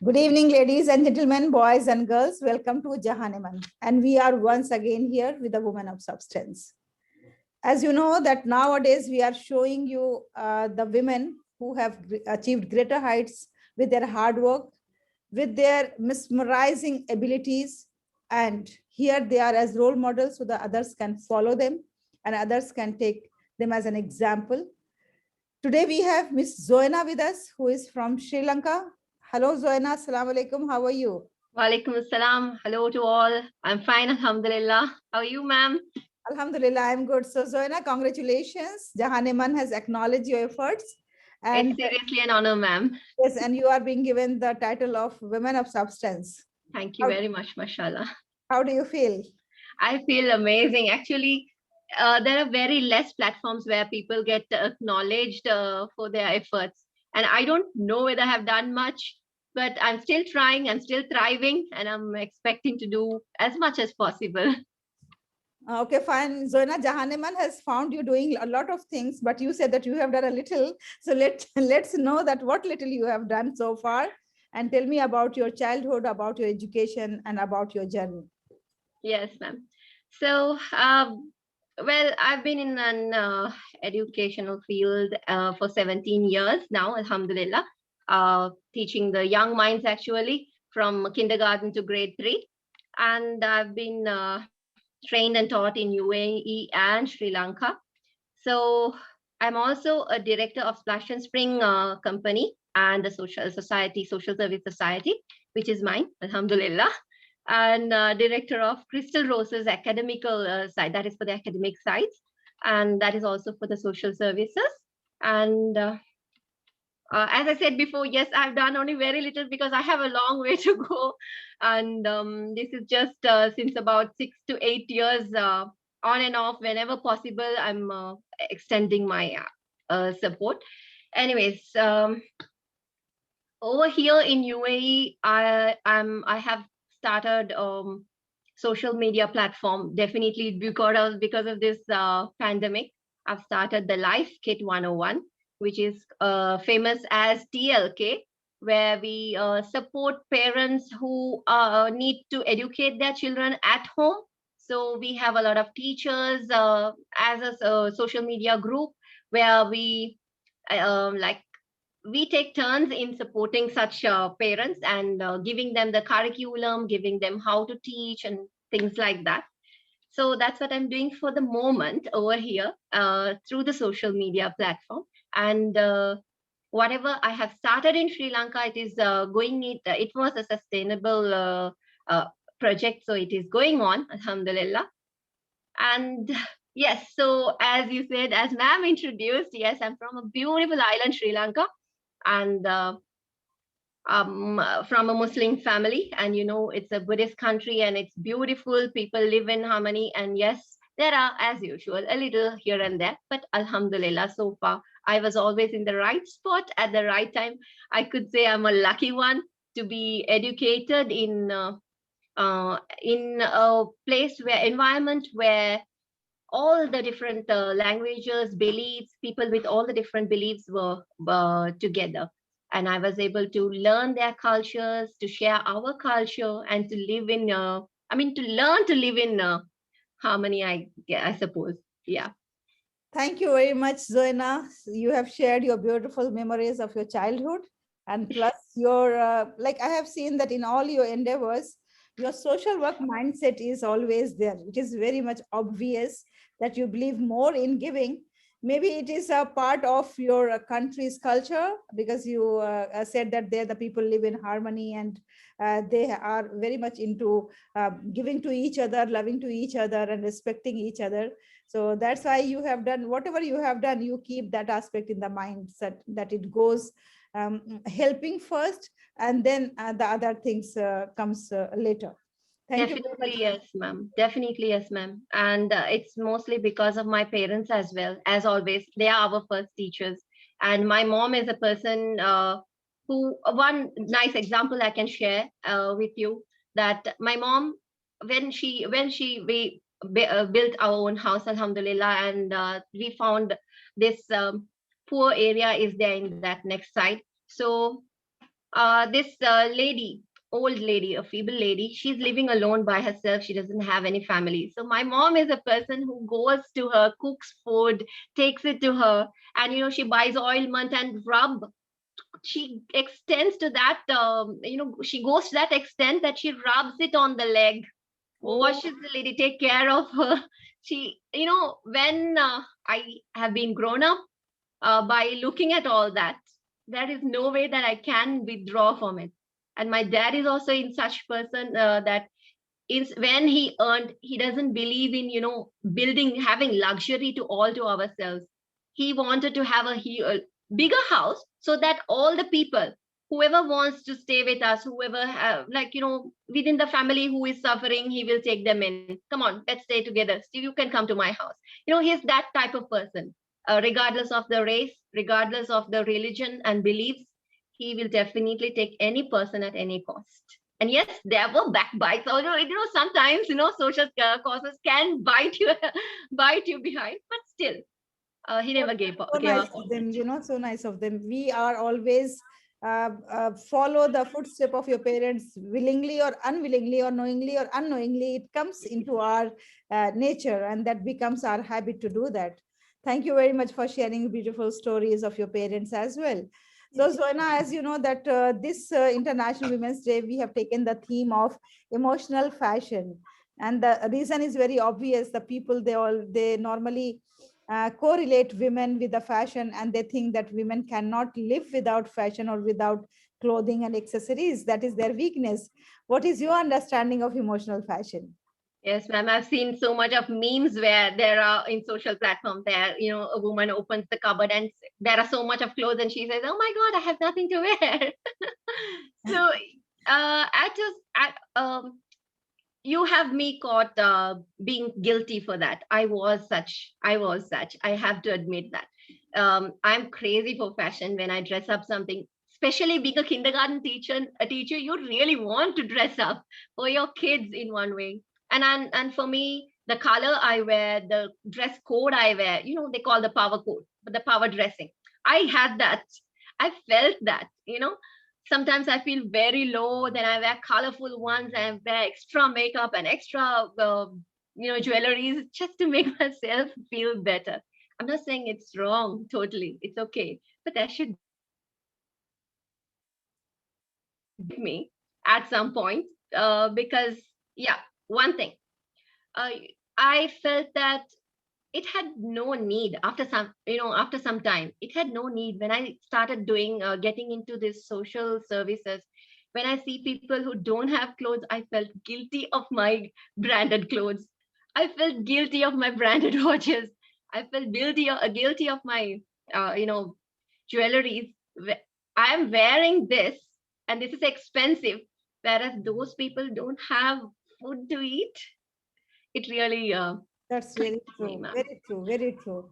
Good evening, ladies and gentlemen, boys and girls. Welcome to Jahaneman. And we are once again here with the Women of Substance. As you know that nowadays we are showing you the women who have achieved greater heights with their hard work, with their mesmerizing abilities. And here they are as role models so that others can follow them and others can take them as an example. Today we have Miss Zoena with us, who is from Sri Lanka. Hello, Zoena. Assalamu alaikum. How are you? Walaikum assalam. Hello to all. I'm fine, alhamdulillah. How are you, ma'am? Alhamdulillah, I'm good. So, Zoena, congratulations. Jahaneman has acknowledged your efforts. And It's seriously an honor, ma'am. yes, and you are being given the title of Women of Substance. Thank you very much, mashallah. How do you feel? I feel amazing. Actually, there are very less platforms where people get acknowledged for their efforts. And I don't know whether I have done much, but I'm still trying, I'm still thriving, and I'm expecting to do as much as possible. Okay, fine. Zoena, Jahaneman has found you doing a lot of things, but you said that you have done a little. So let's know that what little you have done so far, and tell me about your childhood, about your education, and about your journey. Yes, ma'am. So, well, I've been in an educational field for 17 years now, alhamdulillah, teaching the young minds actually from kindergarten to grade 3. And I've been trained and taught in UAE and Sri Lanka. So I'm also a director of Splash and Spring company and the Social Service Society, which is mine, alhamdulillah, and director of Crystal Roses academical side, that is for the academic sides, and that is also for the social services. And as I said before, yes, I've done only very little because I have a long way to go. And this is just since about 6 to 8 years, on and off, whenever possible, I'm extending my support. Anyways, over here in UAE, I have started social media platform, definitely because of this pandemic. I've started the Life Kit 101, which is famous as TLK, where we support parents who need to educate their children at home. So we have a lot of teachers as a social media group where like we take turns in supporting such parents and giving them the curriculum, giving them how to teach and things like that. So that's what I'm doing for the moment over here through the social media platform. And whatever I have started in Sri Lanka, it is it was a sustainable project. So it is going on, alhamdulillah. And yes, so as you said, as ma'am introduced, yes, I'm from a beautiful island, Sri Lanka, and from a Muslim family. And you know, it's a Buddhist country and it's beautiful. People live in harmony. And yes, there are, as usual, a little here and there, but alhamdulillah, so far, I was always in the right spot at the right time. I could say I'm a lucky one to be educated in a place where environment where all the different languages, beliefs, people with all the different beliefs were together. And I was able to learn their cultures, to share our culture, and to live in, to learn to live in harmony, I suppose. Yeah. Thank you very much, Zoena. You have shared your beautiful memories of your childhood. And plus your, like I have seen that in all your endeavors, your social work mindset is always there. It is very much obvious that you believe more in giving. Maybe it is a part of your country's culture because you said that there the people live in harmony and they are very much into giving to each other, loving to each other and respecting each other. So that's why you have done whatever you have done, you keep that aspect in the mindset that it goes helping first and then the other things comes later. Thank you very Definitely, much. yes, ma'am. Definitely, yes, ma'am. And it's mostly because of my parents as well. As always, they are our first teachers. And my mom is a person one nice example I can share with you, that my mom, when we built our own house, alhamdulillah, and we found this poor area is there in that next side. So This lady, old lady, a feeble lady, she's living alone by herself. She doesn't have any family. So my mom is a person who goes to her, cooks food, takes it to her, and she buys ointment and rub. She extends to that, she goes to that extent that she rubs it on the leg, Oh, washes the lady, take care of her. She, when I have been grown up, by looking at all that, there is no way that I can withdraw from it. And my dad is also in such person that is when he earned, he doesn't believe in building, having luxury to all to ourselves. He wanted to have a bigger house so that all the people, whoever wants to stay with us, whoever have, like within the family who is suffering, he will take them in. Come on, let's stay together. Steve, you can come to my house. He's that type of person. Regardless of the race, regardless of the religion and beliefs, he will definitely take any person at any cost. And yes, there were backbites. Although sometimes social causes can bite you, bite you behind, but still, he so never gave up. so Gave nice up. of them, so nice of them. We are always follow the footstep of your parents willingly or unwillingly or knowingly or unknowingly. It comes into our nature, and that becomes our habit to do that. Thank you very much for sharing beautiful stories of your parents as well. So Zoina, as you know that this International Women's Day, we have taken the theme of emotional fashion. And the reason is very obvious. The people, they normally correlate women with the fashion, and they think that women cannot live without fashion or without clothing and accessories. That is their weakness. What is your understanding of emotional fashion? Yes, ma'am. I've seen so much of memes where there are in social platforms there, a woman opens the cupboard and there are so much of clothes and she says, "Oh my God, I have nothing to wear." So, you have me caught being guilty for that. I was such. I have to admit that. I'm crazy for fashion. When I dress up something, especially being a kindergarten teacher, you really want to dress up for your kids in one way. And for me, the color I wear, the dress code I wear, they call the power code, but the power dressing. I had that. I felt that. Sometimes I feel very low, then I wear colorful ones and wear extra makeup and extra jewelries just to make myself feel better. I'm not saying it's wrong, totally, it's okay, but there should me at some point, because yeah, one thing, uh, I felt that it had no need after some time. It had no need when I started doing getting into this social services. When I see people who don't have clothes, I felt guilty of my branded clothes. I felt guilty of my branded watches. I felt guilty of my jewelries. I am wearing this and this is expensive, whereas those people don't have food to eat. It really That's very clicks me, true, ma'am. very true, very true.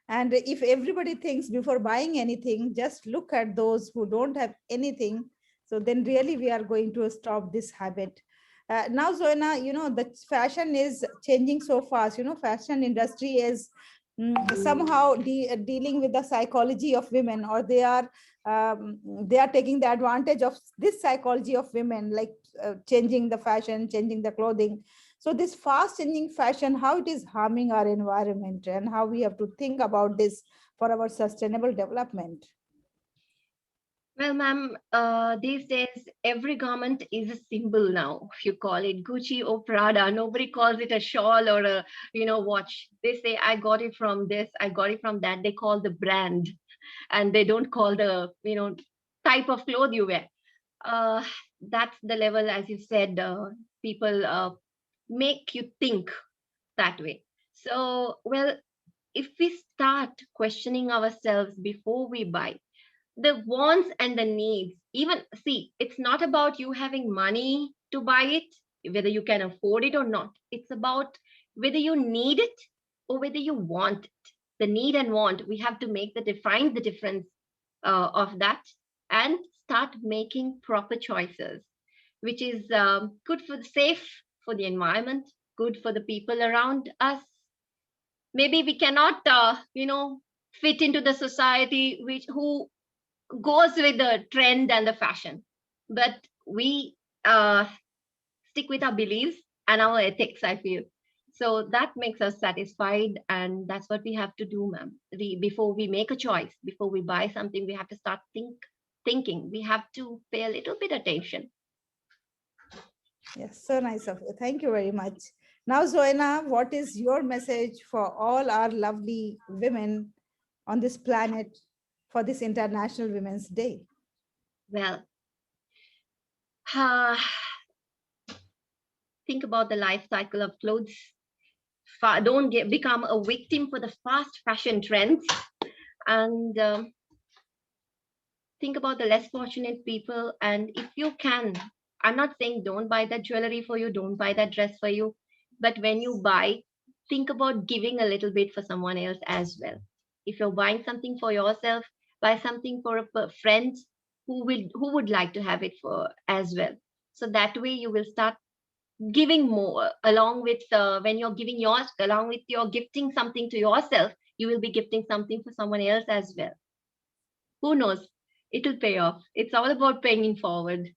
And if everybody thinks before buying anything, just look at those who don't have anything. So then really we are going to stop this habit. Now, Zoena, the fashion is changing so fast. Fashion industry is somehow dealing with the psychology of women, or they are taking the advantage of this psychology of women, like changing the fashion, changing the clothing. So this fast changing fashion, how it is harming our environment, and how we have to think about this for our sustainable development. Well, ma'am, these days every garment is a symbol now. If you call it Gucci or Prada, nobody calls it a shawl or a watch. They say I got it from this, I got it from that. They call the brand, and they don't call the type of cloth you wear. Uh, that's the level, as you said. People make you think that way. So, well, if we start questioning ourselves before we buy, the wants and the needs, even see, it's not about you having money to buy it, whether you can afford it or not. It's about whether you need it or whether you want it. The need and want, we have to find the difference of that, and start making proper choices, which is good for the safe for the environment, good for the people around us. Maybe we cannot fit into the society which who goes with the trend and the fashion. but we stick with our beliefs and our ethics, I feel. So that makes us satisfied, and that's what we have to do, ma'am. Before we make a choice, before we buy something, we have to start thinking. We have to pay a little bit attention. Yes, so nice of you. Thank you very much. Now, Zoena, what is your message for all our lovely women on this planet for this International Women's Day? Well, think about the life cycle of clothes. Don't become a victim for the fast fashion trends, and think about the less fortunate people. And if you can, I'm not saying don't buy that jewelry for you, don't buy that dress for you, but when you buy, think about giving a little bit for someone else as well. If you're buying something for yourself, buy something for a friend who would like to have it for as well. So that way you will start giving more, along with when you're giving yours, along with your gifting something to yourself, you will be gifting something for someone else as well. Who knows, it'll pay off. It's all about paying forward.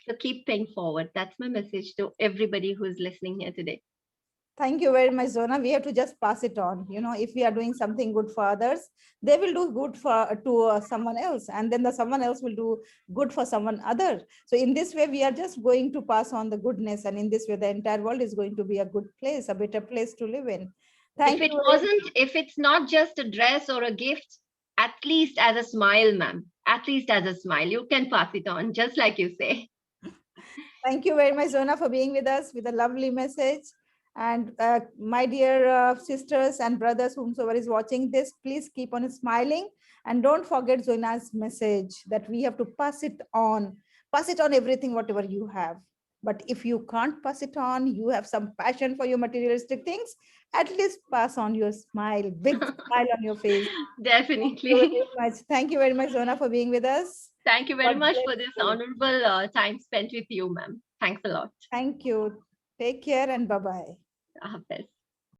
So keep paying forward. That's my message to everybody who's listening here today. Thank you very much, Zona. We have to just pass it on. You know, if we are doing something good for others, they will do good to someone else, and then the someone else will do good for someone other. So in this way, we are just going to pass on the goodness, and in this way, the entire world is going to be a good place, a better place to live in. Thank you. If it's not just a dress or a gift, at least as a smile, ma'am. At least as a smile, you can pass it on, just like you say. Thank you very much, Zona, for being with us with a lovely message. And my dear sisters and brothers, whomsoever is watching this, please keep on smiling. And don't forget Zona's message that we have to pass it on everything, whatever you have. But if you can't pass it on, you have some passion for your materialistic things, at least pass on your smile, big smile on your face. Definitely. Thank you very much, Zona, for being with us. Thank you very much for this honorable time spent with you, ma'am. Thanks a lot. Thank you. Take care and bye-bye. Hafiz.